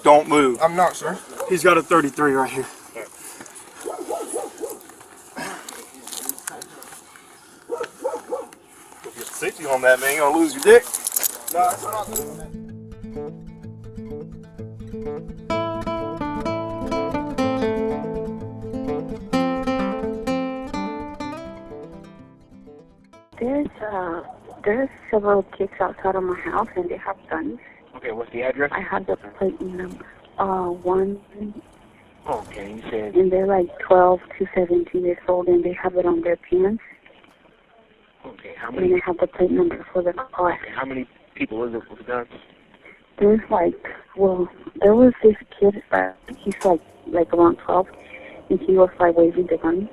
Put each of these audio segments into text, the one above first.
Don't move. I'm not, sir. He's got a 33 right here. Get safety on that, man. You're gonna lose your dick. No, it's not doing that. There's several kids outside of my house and they have guns. Okay, what's the address? I have the plate number. One. Okay, you said. And they're like 12 to 17 years old and they have it on their pants. Okay, how many? And they have the plate number for the car. Okay, how many people is it with guns? There's there was this kid, he's like around 12, and he was like waving the gun.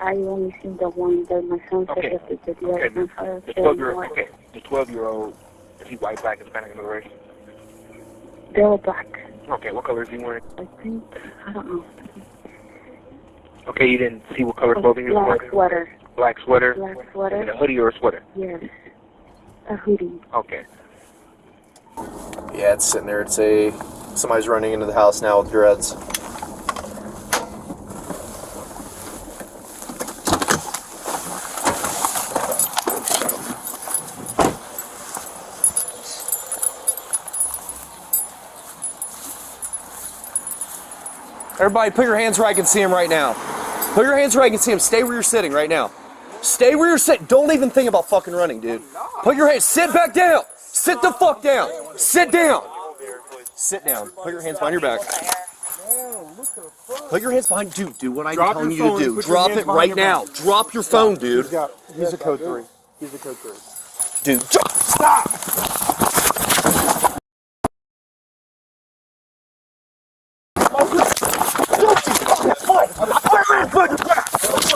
I only seen the one that my son said that the other one. The 12-year-old. Okay, the 12-year-old. Is he white, black, Hispanic, another race? They're all black. Okay, what color is he wearing? I don't know. Okay, you didn't see what color clothing he was wearing? Black sweater. Black sweater? Black sweater. Is it a hoodie or a sweater? Yes. A hoodie. Okay. Yeah, it's sitting there. It's somebody's running into the house now with dreads. Everybody, put your hands where I can see him right now. Put your hands where I can see him. Stay where you're sitting right now. Stay where you're sitting. Don't even think about fucking running, dude. Put your hands. Sit back down. Sit the fuck down. Sit down. Sit down. Put your hands behind your back. Put your hands behind. Dude, do what I'm telling you to do. Drop it right now. Drop your phone, dude. He's a code 3. He's a code 3. Dude, stop.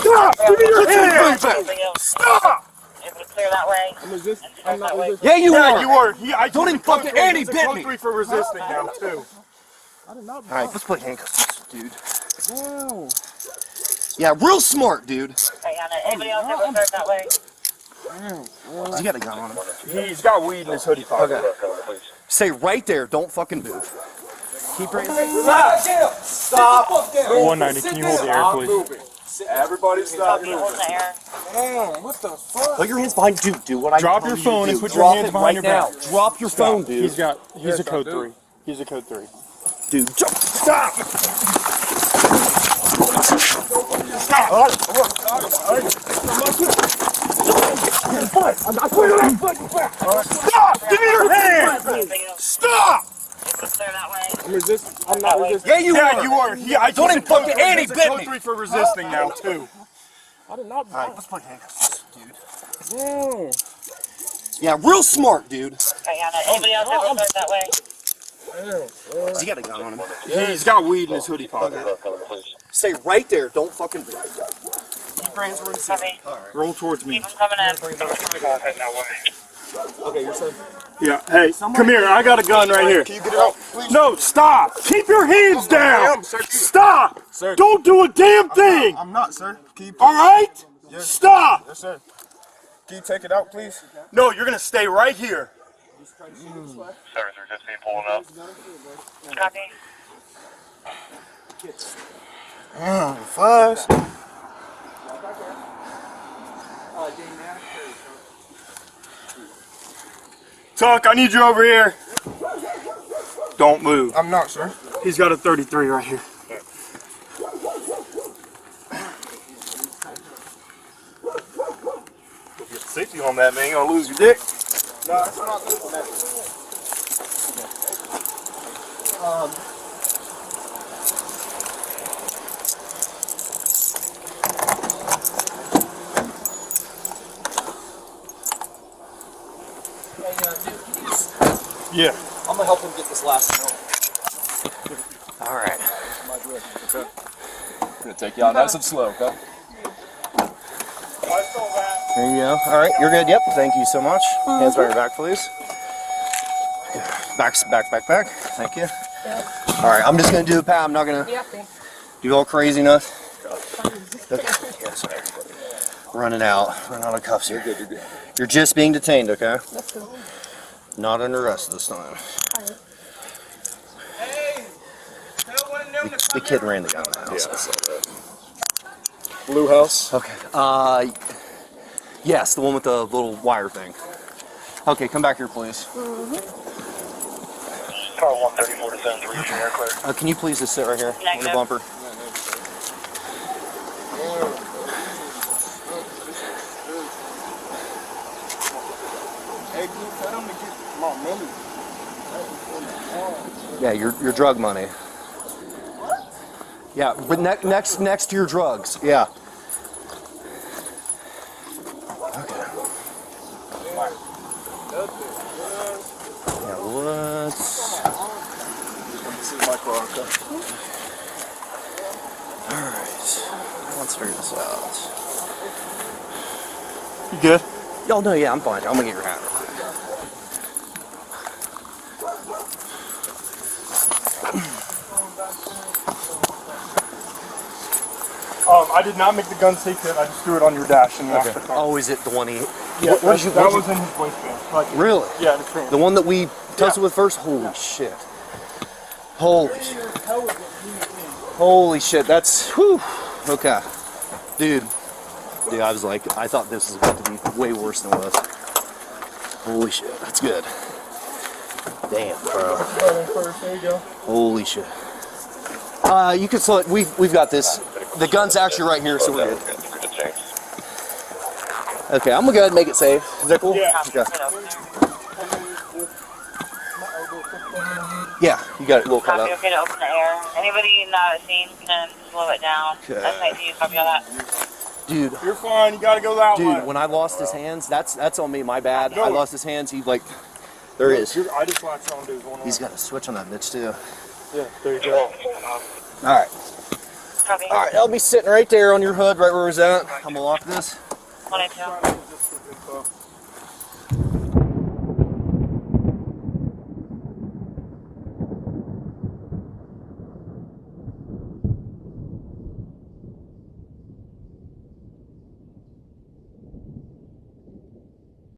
Stop! Give me your hands! Stop! Clear that way. I'm not resisting. Yeah, you are. You are. I don't even fucking. And he bit me. 3 for resisting now too. All right, let's play handcuffs, dude. No. Yeah, real smart, dude. Okay, anybody else ever served that way? He's got a gun on him. He's got weed in his hoodie pocket. Okay. Stay right there. Don't fucking move. Keep your hands. Stop. 190. Can you hold the air, please? Everybody stop Hold the air. Damn, what the fuck? Put your hands behind. Dude, do what I Drop tell your you phone to and do. put your hands behind your back. Now. Drop your phone, dude. He's a code 3. He's a code 3. Dude, stop. Stop! Stop! Give me your hands! Stop! Clear that way. I'm not resisting. Yeah, you are. You are. I don't even fucking. And he bit code me. 3 for resisting now too. I did not. All right, let's play handcuffs, dude. No. Yeah, real smart, dude. Okay, anybody else ever served that way? He got a gun on him. He's got weed in his hoodie pocket. Stay right there. Don't fucking move. Keep your hands where you see him. Copy. All right. Roll towards me. Keep them coming in. Okay, you're safe. Yeah. Hey, come here. I got a gun right here. Can you get it out, please? No, stop! Keep your hands down! Sir. Stop! Sir. Don't do a damn thing! I'm not, sir. Can you, All right? Yes. Stop! Yes, sir. Can you take it out, please? No, you're gonna stay right here. Service just pulling up. Copy. Fuzz. Tuck, I need you over here. Don't move. I'm not, sir. He's got a 33 right here. Get safety on that, man. You're gonna lose your dick. No, it's not doing that. Yeah. I'm gonna help him get this last one. All right. Okay. I'm gonna take you out nice and slow, okay? There you go. All right, you're good. Yep. Thank you so much. Hands behind your back, please. Back. Thank you. All right, I'm just gonna do a pat. I'm not gonna do all crazy enough. Okay. Yeah, sorry. Running out of cuffs here. You're good. You're just being detained, okay? Not under arrest this time. The kid ran the gun in the house. Yeah, I saw that. Blue house. Okay. Yes, the one with the little wire thing. Okay, come back here, please. Car 134 to 73, air clear. Can you please just sit right here on the Negative. bumper? Yeah, your drug money. Yeah, but next to your drugs. Yeah. Okay. Yeah, let's. This is my car. Okay. All right. Let's figure this out. You good? Oh no, yeah, I'm fine. I'm gonna get your hat. I did not make the gun safe yet. I just threw it on your dash and locked the car. Oh, is it the one he? Yeah, what did you? that was in his waistband. Like, Really? yeah, the train. The one that we tested with first? Holy shit. Holy shit. Holy shit. That's whew. Okay. Dude, I was like, I thought this was about to be way worse than it was. Holy shit. That's good. Damn, bro. There you go. Holy shit. You can slow it. We've got this. The gun's actually right here, so we're good. Okay, I'm gonna go ahead and make it safe. Is that cool? Yeah. Okay. Yeah, you got it a little cut Copy, up. okay to open the air. Anybody not at scene can slow it down. Okay. That's my team, copy all that. Dude, You're fine. You gotta go that way. dude, when I lost his hands, that's on me, my bad. No. I lost his hands, he like, there he is. I just latched on to his one. He's got a switch on that bitch too. Yeah, there you go. Alright. Copy. Alright, I'll be sitting right there on your hood, right where it was at. I'm gonna lock this. 182.